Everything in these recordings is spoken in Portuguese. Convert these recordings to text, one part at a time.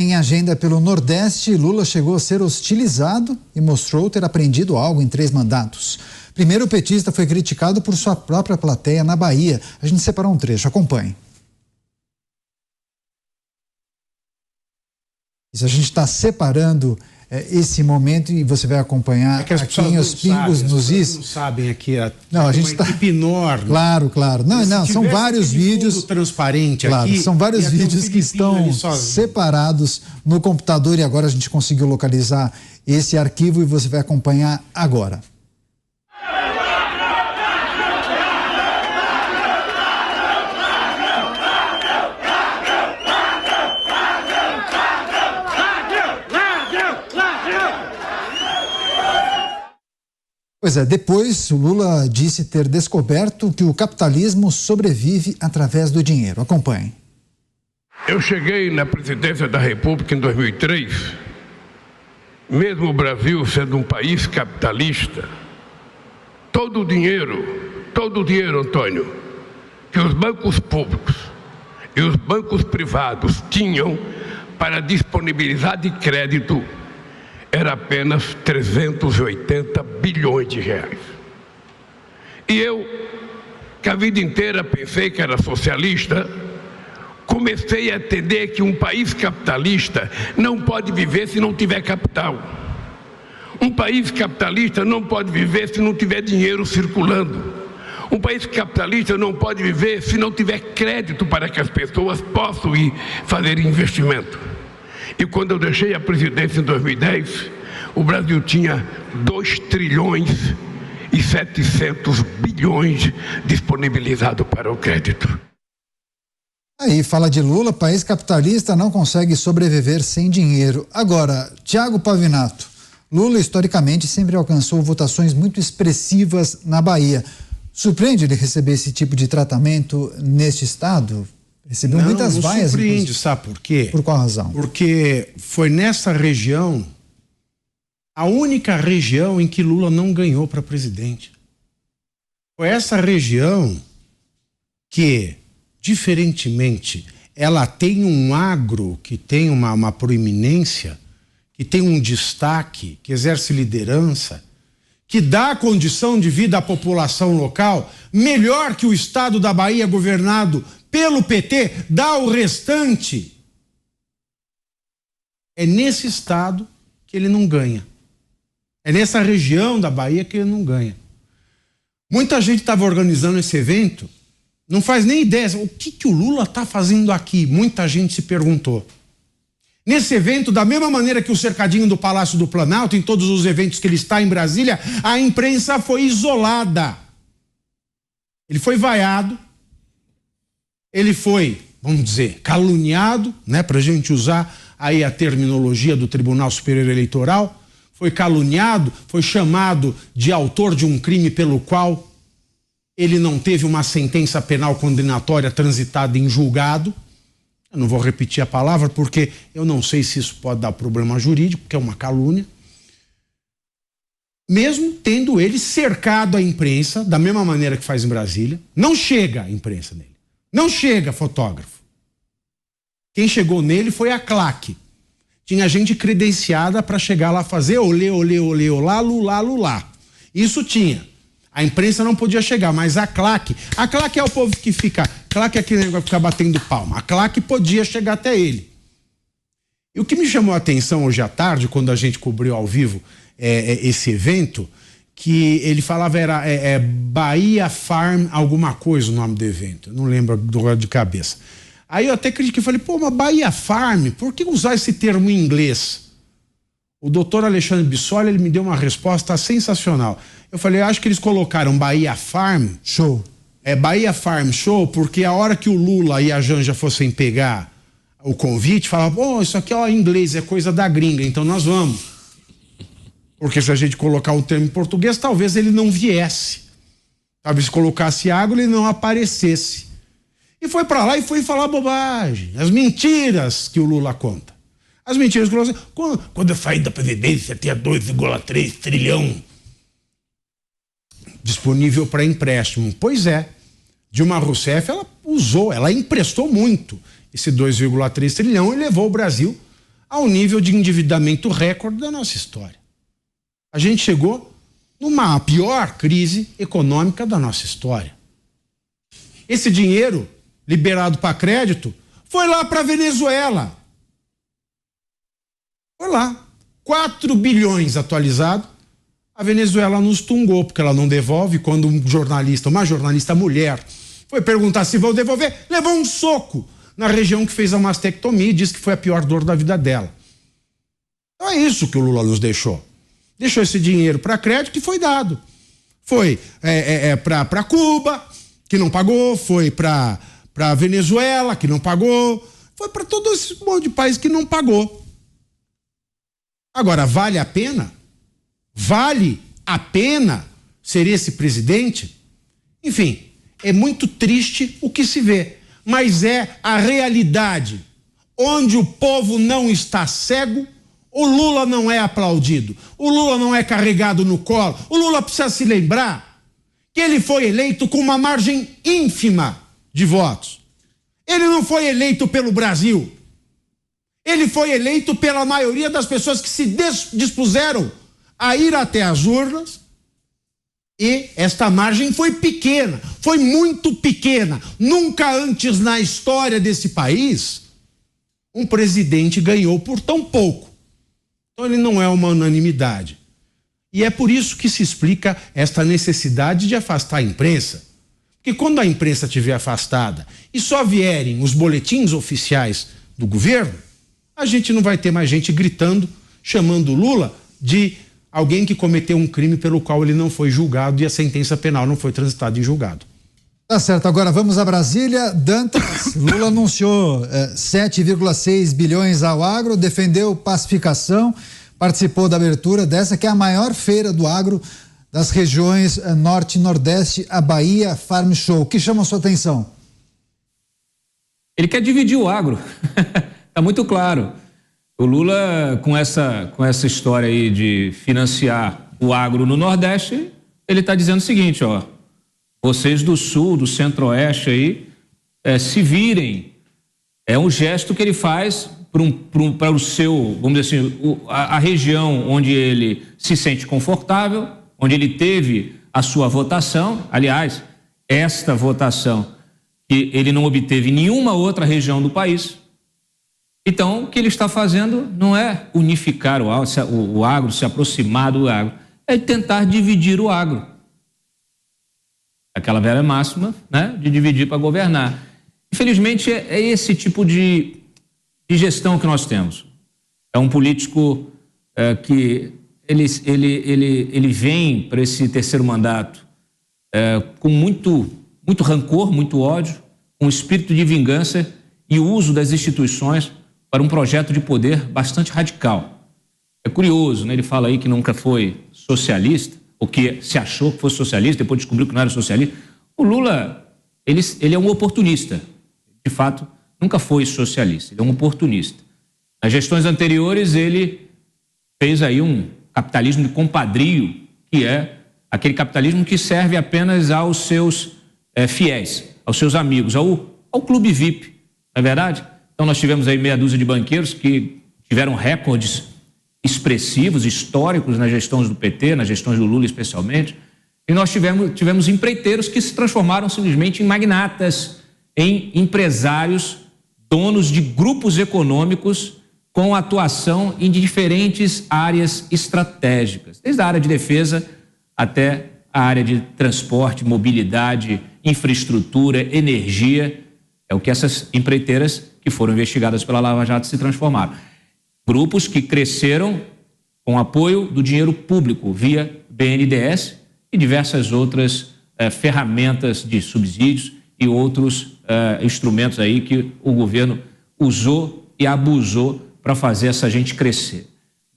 Em agenda pelo Nordeste, Lula chegou a ser hostilizado e mostrou ter aprendido algo em 3 mandatos. Primeiro, o petista foi criticado por sua própria plateia na Bahia. A gente separou um trecho, acompanhe. Isso, a gente está separando esse momento e você vai acompanhar aqui em Os Pingos nos Is. Não sabem aqui, não, a gente uma equipe enorme. Claro. Não, são vários vídeos transparente aqui. São vários vídeos que estão separados no computador e agora a gente conseguiu localizar esse arquivo e você vai acompanhar agora. Pois é, depois o Lula disse ter descoberto que o capitalismo sobrevive através do dinheiro. Acompanhe. Eu cheguei na presidência da República em 2003, mesmo o Brasil sendo um país capitalista, todo o dinheiro, Antônio, que os bancos públicos e os bancos privados tinham para disponibilizar de crédito era apenas 380 bilhões de reais. E eu, que a vida inteira pensei que era socialista, comecei a entender que um país capitalista não pode viver se não tiver capital. Um país capitalista não pode viver se não tiver dinheiro circulando. Um país capitalista não pode viver se não tiver crédito para que as pessoas possam ir fazer investimento. E quando eu deixei a presidência em 2010, o Brasil tinha 2 trilhões e 700 bilhões disponibilizados para o crédito. Aí fala de Lula, país capitalista não consegue sobreviver sem dinheiro. Agora, Thiago Pavinato, Lula historicamente sempre alcançou votações muito expressivas na Bahia. Surpreende ele receber esse tipo de tratamento neste estado? Recebeu muitas vaias. Não surpreende, sabe por quê? Por qual razão? Porque foi nessa região, a única região em que Lula não ganhou para presidente. Foi essa região que, diferentemente, ela tem um agro que tem uma proeminência, que tem um destaque, que exerce liderança, que dá condição de vida à população local, melhor que o estado da Bahia governado pelo PT, dá o restante. É nesse estado que ele não ganha. É nessa região da Bahia que ele não ganha. Muita gente estava organizando esse evento, não faz nem ideia. O que o Lula está fazendo aqui? Muita gente se perguntou. Nesse evento, da mesma maneira que o cercadinho do Palácio do Planalto, em todos os eventos que ele está em Brasília, a imprensa foi isolada. Ele foi vaiado, ele foi, vamos dizer, caluniado, né, para a gente usar aí a terminologia do Tribunal Superior Eleitoral, foi caluniado, foi chamado de autor de um crime pelo qual ele não teve uma sentença penal condenatória transitada em julgado. Eu não vou repetir a palavra porque eu não sei se isso pode dar problema jurídico, porque é uma calúnia. Mesmo tendo ele cercado a imprensa, da mesma maneira que faz em Brasília, não chega a imprensa nele. Não chega fotógrafo. Quem chegou nele foi a claque. Tinha gente credenciada para chegar lá fazer olê, olê, olê, olá, lulá, lulá. Isso tinha. A imprensa não podia chegar, mas a claque é o povo que fica, claque é aquele negócio que fica batendo palma. A claque podia chegar até ele. E o que me chamou a atenção hoje à tarde, quando a gente cobriu ao vivo esse evento, que ele falava era Bahia Farm alguma coisa o nome do evento, eu não lembro de cabeça. Aí eu até critiquei, falei, mas Bahia Farm, por que usar esse termo em inglês? O doutor Alexandre Bissoli, ele me deu uma resposta sensacional. Eu falei, acho que eles colocaram Bahia Farm Show. Bahia Farm Show, porque a hora que o Lula e a Janja fossem pegar o convite, falavam, isso aqui em inglês, é coisa da gringa, então nós vamos. Porque se a gente colocar o termo em português, talvez ele não viesse. Talvez se colocasse água, ele não aparecesse. E foi pra lá e foi falar bobagem. As mentiras que o Lula conta. As mentiras que o Lula... Quando eu saí da presidência, tinha 2,3 trilhão disponível para empréstimo. Pois é. Dilma Rousseff, ela emprestou muito esse 2,3 trilhão e levou o Brasil ao nível de endividamento recorde da nossa história. A gente chegou numa pior crise econômica da nossa história. Esse dinheiro liberado para crédito foi lá para a Venezuela. Foi lá. 4 bilhões atualizado. A Venezuela nos tungou, porque ela não devolve. Quando uma jornalista mulher, foi perguntar se vão devolver, levou um soco na região que fez a mastectomia e disse que foi a pior dor da vida dela. Então é isso que o Lula nos deixou. Deixou esse dinheiro para crédito e foi dado. Foi para Cuba, que não pagou, foi para Venezuela, que não pagou, foi para todo esse monte de país que não pagou. Agora, vale a pena? Vale a pena ser esse presidente? Enfim, é muito triste o que se vê, mas é a realidade. Onde o povo não está cego, o Lula não é aplaudido, o Lula não é carregado no colo. O Lula precisa se lembrar que ele foi eleito com uma margem ínfima de votos. Ele não foi eleito pelo Brasil. Ele foi eleito pela maioria das pessoas que se dispuseram a ir até as urnas, e esta margem foi pequena, foi muito pequena. Nunca antes na história desse país um presidente ganhou por tão pouco. Então ele não é uma unanimidade. E é por isso que se explica esta necessidade de afastar a imprensa. Porque quando a imprensa estiver afastada e só vierem os boletins oficiais do governo, a gente não vai ter mais gente gritando, chamando Lula de alguém que cometeu um crime pelo qual ele não foi julgado e a sentença penal não foi transitada em julgado. Tá certo, agora vamos a Brasília. Dantas, Lula anunciou 7,6 bilhões ao agro, defendeu pacificação, participou da abertura dessa que é a maior feira do agro das regiões Norte e Nordeste, a Bahia Farm Show. O que chama a sua atenção? Ele quer dividir o agro. Está muito claro. O Lula, com essa história aí de financiar o agro no Nordeste, ele está dizendo o seguinte, ó, vocês do Sul, do Centro-Oeste aí, se virem. É um gesto que ele faz para o seu, vamos dizer assim, a região onde ele se sente confortável, onde ele teve a sua votação. Aliás, esta votação que ele não obteve em nenhuma outra região do país. Então, o que ele está fazendo não é unificar o agro, se aproximar do agro, é tentar dividir o agro. Aquela velha máxima, né, de dividir para governar. Infelizmente, é esse tipo de gestão que nós temos. É um político que ele vem para esse terceiro mandato com muito rancor, muito ódio, com espírito de vingança e o uso das instituições para um projeto de poder bastante radical. É curioso, né? Ele fala aí que nunca foi socialista, ou que se achou que fosse socialista, depois descobriu que não era socialista. O Lula, ele é um oportunista. De fato, nunca foi socialista, ele é um oportunista. Nas gestões anteriores, ele fez aí um capitalismo de compadrio, que é aquele capitalismo que serve apenas aos seus fiéis, aos seus amigos, ao clube VIP, não é verdade? Então nós tivemos aí meia dúzia de banqueiros que tiveram recordes expressivos, históricos nas gestões do PT, nas gestões do Lula especialmente, e nós tivemos empreiteiros que se transformaram simplesmente em magnatas, em empresários, donos de grupos econômicos com atuação em diferentes áreas estratégicas, desde a área de defesa até a área de transporte, mobilidade, infraestrutura, energia. É o que essas empreiteiras que foram investigadas pela Lava Jato se transformaram. Grupos que cresceram com apoio do dinheiro público via BNDES e diversas outras ferramentas de subsídios e outros instrumentos aí que o governo usou e abusou para fazer essa gente crescer.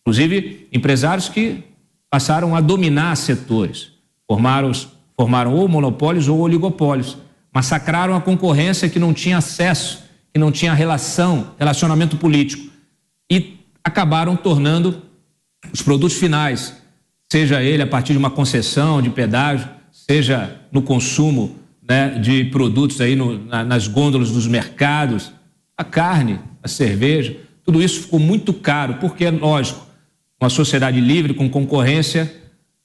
Inclusive, empresários que passaram a dominar setores, formaram ou monopólios ou oligopólios, massacraram a concorrência que não tinha acesso, que não tinha relacionamento político e acabaram tornando os produtos finais, seja ele a partir de uma concessão de pedágio, seja no consumo, né, de produtos aí nas gôndolas dos mercados, a carne, a cerveja, Tudo isso ficou muito caro, porque, lógico, uma sociedade livre, com concorrência,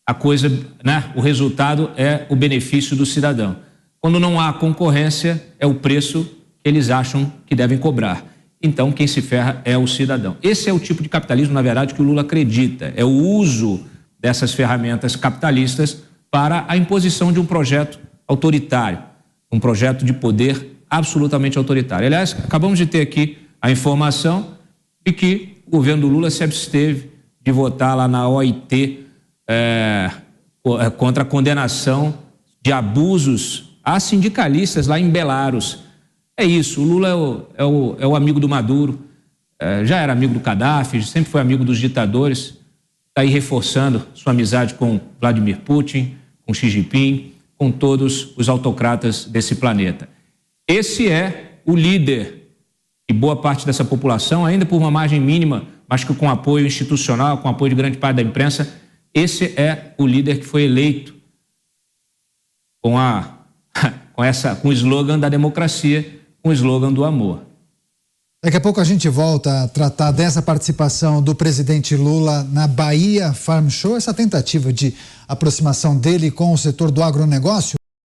a coisa, né, o resultado é o benefício do cidadão. Quando não há concorrência, é o preço que eles acham que devem cobrar. Então, quem se ferra é o cidadão. Esse é o tipo de capitalismo, na verdade, que o Lula acredita. É o uso dessas ferramentas capitalistas para a imposição de um projeto autoritário, um projeto de poder absolutamente autoritário. Aliás, acabamos de ter aqui a informação de que o governo do Lula se absteve de votar lá na OIT contra a condenação de abusos a sindicalistas lá em Belarus. É isso, o Lula é o amigo do Maduro, já era amigo do Gaddafi, sempre foi amigo dos ditadores, está aí reforçando sua amizade com Vladimir Putin, com Xi Jinping, com todos os autocratas desse planeta. Esse é o líder e boa parte dessa população, ainda por uma margem mínima, mas que com apoio institucional, com apoio de grande parte da imprensa, esse é o líder que foi eleito com o slogan da democracia, com o slogan do amor. Daqui a pouco a gente volta a tratar dessa participação do presidente Lula na Bahia Farm Show, essa tentativa de aproximação dele com o setor do agronegócio.